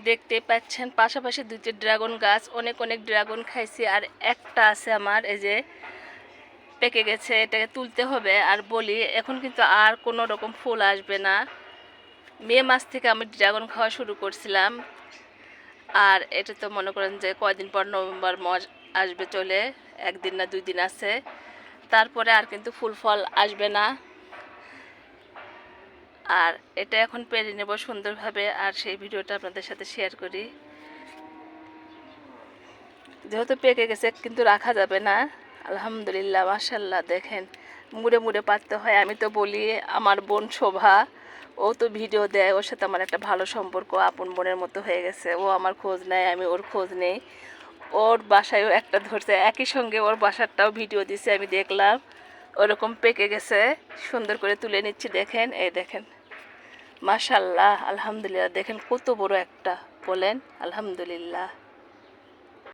দেখতে পাচ্ছেন পাশাপাশি দুইটি ড্রাগন গাছ, অনেক অনেক ড্রাগন খাইছি, আর একটা আছে আমার এই যে পেকে গেছে, এটাকে তুলতে হবে। আর বলি এখন কিন্তু আর কোনো রকম ফুল আসবে না। মে মাস থেকে আমি ড্রাগন খাওয়া শুরু করছিলাম, আর এটা তো মনে করেন যে কয়দিন পর নভেম্বর মাস আসবে চলে, একদিন না 2 দিন আছে, তারপরে আর কিন্তু ফুল ফল আসবে না। আর এটা এখন পেরে নেব সুন্দরভাবে, আর সেই ভিডিওটা আপনাদের সাথে শেয়ার করি। যেহেতু পেকে গেছে কিন্তু রাখা যাবে না। আলহামদুলিল্লাহ, মাশাল্লাহ, দেখেন মুড়ে মুড়ে পারতে হয়। আমি তো বলি আমার বোন শোভা, ও তো ভিডিও দেয়, ওর সাথে আমার একটা ভালো সম্পর্ক, আপন বোনের মতো হয়ে গেছে। ও আমার খোঁজ নেয়, আমি ওর খোঁজ নেই। ওর বাসায়ও একটা ধরছে, একই সঙ্গে ওর বাসারটাও ভিডিও দিছে, আমি দেখলাম। ওরকম পেকে গেছে, সুন্দর করে তুলে নিচ্ছি। দেখেন, এই দেখেন, মাশাল্লাহ, আলহামদুলিল্লাহ, দেখেন কত বড় একটা, বলেন আলহামদুলিল্লাহ।